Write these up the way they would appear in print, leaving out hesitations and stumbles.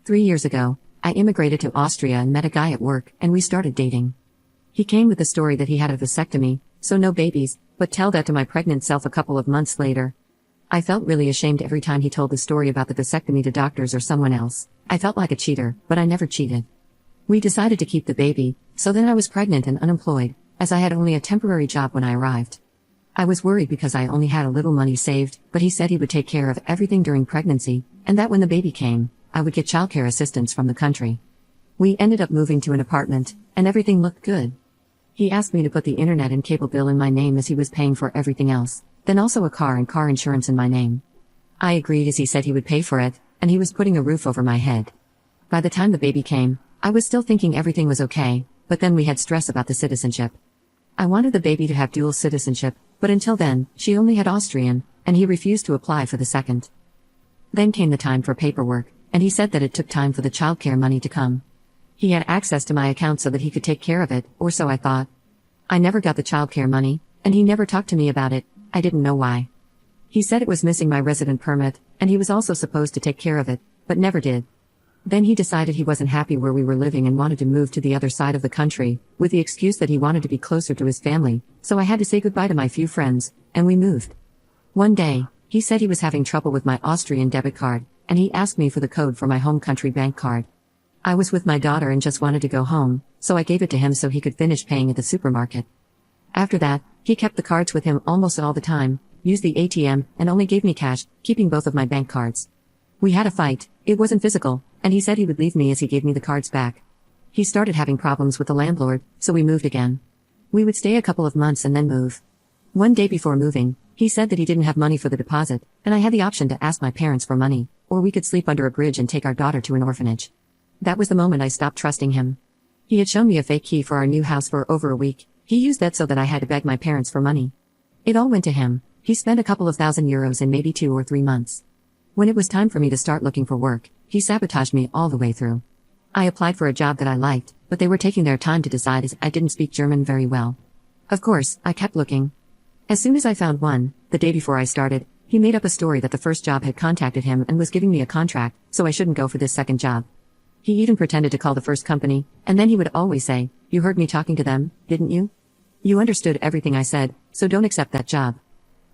3 years ago, I immigrated to Austria and met a guy at work, and we started dating. He came with the story that he had a vasectomy, so no babies, but tell that to my pregnant self a couple of months later. I felt really ashamed every time he told the story about the vasectomy to doctors or someone else. I felt like a cheater, but I never cheated. We decided to keep the baby, so then I was pregnant and unemployed, as I had only a temporary job when I arrived. I was worried because I only had a little money saved, but he said he would take care of everything during pregnancy, and that when the baby came, I would get childcare assistance from the country. We ended up moving to an apartment, and everything looked good. He asked me to put the internet and cable bill in my name as he was paying for everything else, then also a car and car insurance in my name. I agreed as he said he would pay for it, and he was putting a roof over my head. By the time the baby came, I was still thinking everything was okay, but then we had stress about the citizenship. I wanted the baby to have dual citizenship, but until then, she only had Austrian, and he refused to apply for the second. Then came the time for paperwork, and he said that it took time for the childcare money to come. He had access to my account so that he could take care of it, or so I thought. I never got the childcare money, and he never talked to me about it. I didn't know why. He said it was missing my resident permit, and he was also supposed to take care of it, but never did. Then he decided he wasn't happy where we were living and wanted to move to the other side of the country, with the excuse that he wanted to be closer to his family, so I had to say goodbye to my few friends, and we moved. One day, he said he was having trouble with my Austrian debit card, and he asked me for the code for my home country bank card. I was with my daughter and just wanted to go home, so I gave it to him so he could finish paying at the supermarket. After that, he kept the cards with him almost all the time, used the ATM, and only gave me cash, keeping both of my bank cards. We had a fight, it wasn't physical, and he said he would leave me as he gave me the cards back. He started having problems with the landlord, so we moved again. We would stay a couple of months and then move. One day before moving, he said that he didn't have money for the deposit, and I had the option to ask my parents for money, or we could sleep under a bridge and take our daughter to an orphanage. That was the moment I stopped trusting him. He had shown me a fake key for our new house for over a week. He used that so that I had to beg my parents for money. It all went to him. He spent a couple of €1,000 in maybe 2 or 3 months. When it was time for me to start looking for work, he sabotaged me all the way through. I applied for a job that I liked, but they were taking their time to decide as I didn't speak German very well. Of course, I kept looking. As soon as I found one, the day before I started, he made up a story that the first job had contacted him and was giving me a contract, so I shouldn't go for this second job. He even pretended to call the first company, and then he would always say, "You heard me talking to them, didn't you? You understood everything I said, so don't accept that job."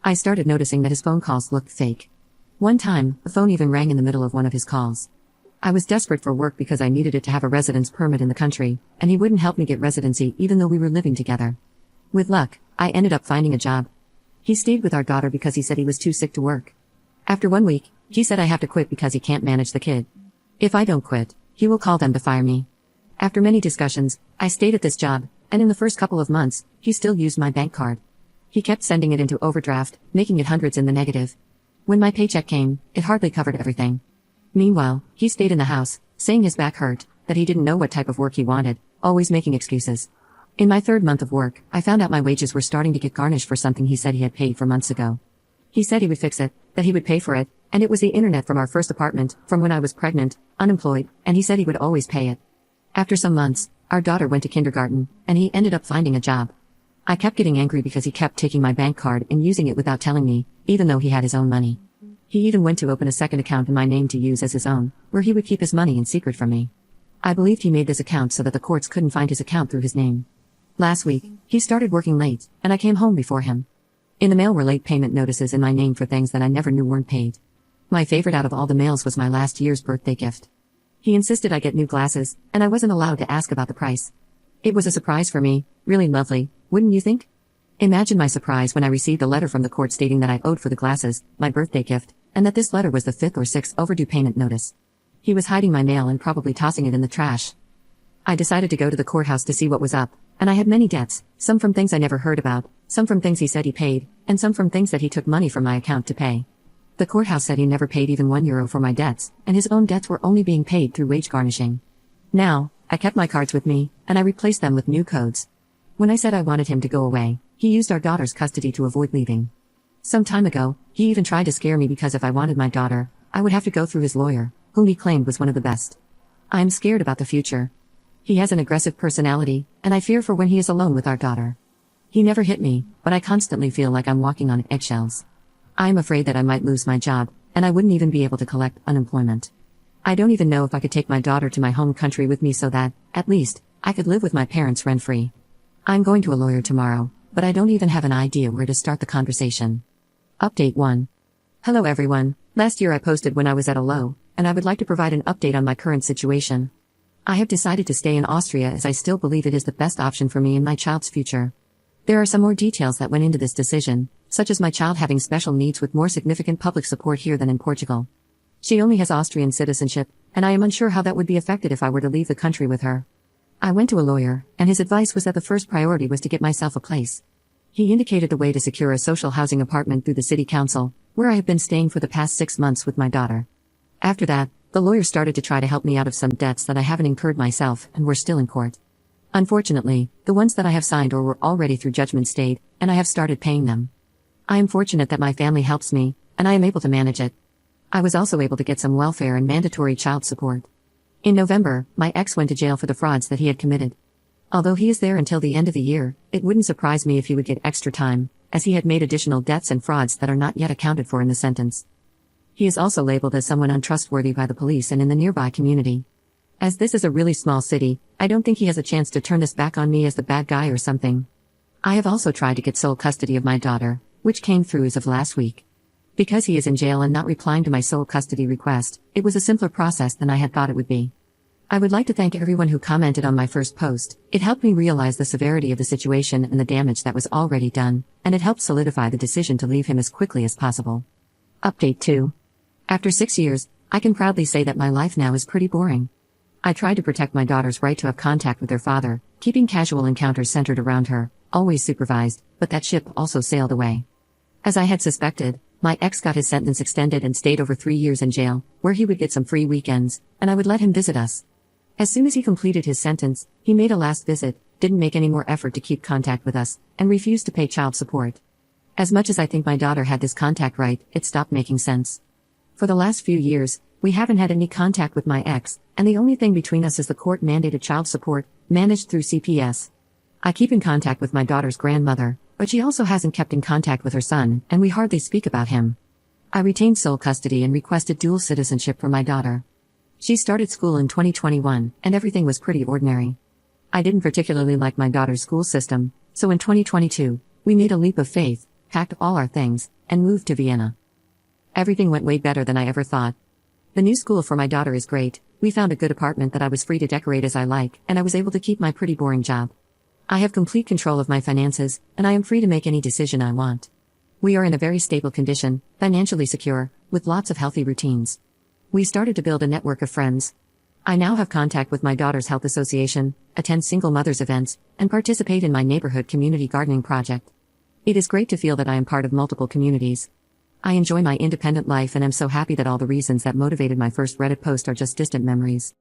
I started noticing that his phone calls looked fake. One time, the phone even rang in the middle of one of his calls. I was desperate for work because I needed it to have a residence permit in the country, and he wouldn't help me get residency even though we were living together. With luck, I ended up finding a job. He stayed with our daughter because he said he was too sick to work. After 1 week, he said I have to quit because he can't manage the kid. If I don't quit, he will call them to fire me. After many discussions, I stayed at this job, and in the first couple of months, he still used my bank card. He kept sending it into overdraft, making it hundreds in the negative. When my paycheck came, it hardly covered everything. Meanwhile, he stayed in the house, saying his back hurt, that he didn't know what type of work he wanted, always making excuses. In my 3rd month of work, I found out my wages were starting to get garnished for something he said he had paid for months ago. He said he would fix it, that he would pay for it, and it was the internet from our first apartment, from when I was pregnant, unemployed, and he said he would always pay it. After some months, our daughter went to kindergarten, and he ended up finding a job. I kept getting angry because he kept taking my bank card and using it without telling me, even though he had his own money. He even went to open a second account in my name to use as his own, where he would keep his money in secret from me. I believed he made this account so that the courts couldn't find his account through his name. Last week, he started working late, and I came home before him. In the mail were late payment notices in my name for things that I never knew weren't paid. My favorite out of all the mails was my last year's birthday gift. He insisted I get new glasses, and I wasn't allowed to ask about the price. It was a surprise for me, really lovely, wouldn't you think? Imagine my surprise when I received a letter from the court stating that I owed for the glasses, my birthday gift, and that this letter was the 5th or 6th overdue payment notice. He was hiding my mail and probably tossing it in the trash. I decided to go to the courthouse to see what was up, and I had many debts, some from things I never heard about, some from things he said he paid, and some from things that he took money from my account to pay. The courthouse said he never paid even €1 for my debts, and his own debts were only being paid through wage garnishing. Now, I kept my cards with me, and I replaced them with new codes. When I said I wanted him to go away, he used our daughter's custody to avoid leaving. Some time ago, he even tried to scare me because if I wanted my daughter, I would have to go through his lawyer, whom he claimed was one of the best. I am scared about the future. He has an aggressive personality, and I fear for when he is alone with our daughter. He never hit me, but I constantly feel like I'm walking on eggshells. I am afraid that I might lose my job, and I wouldn't even be able to collect unemployment. I don't even know if I could take my daughter to my home country with me so that, at least, I could live with my parents rent-free. I'm going to a lawyer tomorrow, but I don't even have an idea where to start the conversation. Update 1. Hello everyone. Last year I posted when I was at a low, and I would like to provide an update on my current situation. I have decided to stay in Austria as I still believe it is the best option for me and my child's future. There are some more details that went into this decision, such as my child having special needs with more significant public support here than in Portugal. She only has Austrian citizenship, and I am unsure how that would be affected if I were to leave the country with her. I went to a lawyer, and his advice was that the first priority was to get myself a place. He indicated the way to secure a social housing apartment through the city council, where I have been staying for the past 6 months with my daughter. After that, the lawyer started to try to help me out of some debts that I haven't incurred myself and were still in court. Unfortunately, the ones that I have signed or were already through judgment stayed, and I have started paying them. I am fortunate that my family helps me, and I am able to manage it. I was also able to get some welfare and mandatory child support. In November, my ex went to jail for the frauds that he had committed. Although he is there until the end of the year, it wouldn't surprise me if he would get extra time, as he had made additional debts and frauds that are not yet accounted for in the sentence. He is also labeled as someone untrustworthy by the police and in the nearby community. As this is a really small city, I don't think he has a chance to turn this back on me as the bad guy or something. I have also tried to get sole custody of my daughter, which came through as of last week. Because he is in jail and not replying to my sole custody request, it was a simpler process than I had thought it would be. I would like to thank everyone who commented on my first post. It helped me realize the severity of the situation and the damage that was already done, and it helped solidify the decision to leave him as quickly as possible. Update 2. After 6 years, I can proudly say that my life now is pretty boring. I tried to protect my daughter's right to have contact with her father, keeping casual encounters centered around her, always supervised, but that ship also sailed away. As I had suspected, my ex got his sentence extended and stayed over 3 years in jail, where he would get some free weekends, and I would let him visit us. As soon as he completed his sentence, he made a last visit, didn't make any more effort to keep contact with us, and refused to pay child support. As much as I think my daughter had this contact right, it stopped making sense. For the last few years, we haven't had any contact with my ex, and the only thing between us is the court-mandated child support, managed through CPS. I keep in contact with my daughter's grandmother, but she also hasn't kept in contact with her son, and we hardly speak about him. I retained sole custody and requested dual citizenship for my daughter. She started school in 2021, and everything was pretty ordinary. I didn't particularly like my daughter's school system, so in 2022, we made a leap of faith, packed all our things, and moved to Vienna. Everything went way better than I ever thought. The new school for my daughter is great. We found a good apartment that I was free to decorate as I like, and I was able to keep my pretty boring job. I have complete control of my finances, and I am free to make any decision I want. We are in a very stable condition, financially secure, with lots of healthy routines. We started to build a network of friends. I now have contact with my daughter's health association, attend single mothers events, and participate in my neighborhood community gardening project. It is great to feel that I am part of multiple communities. I enjoy my independent life and am so happy that all the reasons that motivated my first Reddit post are just distant memories.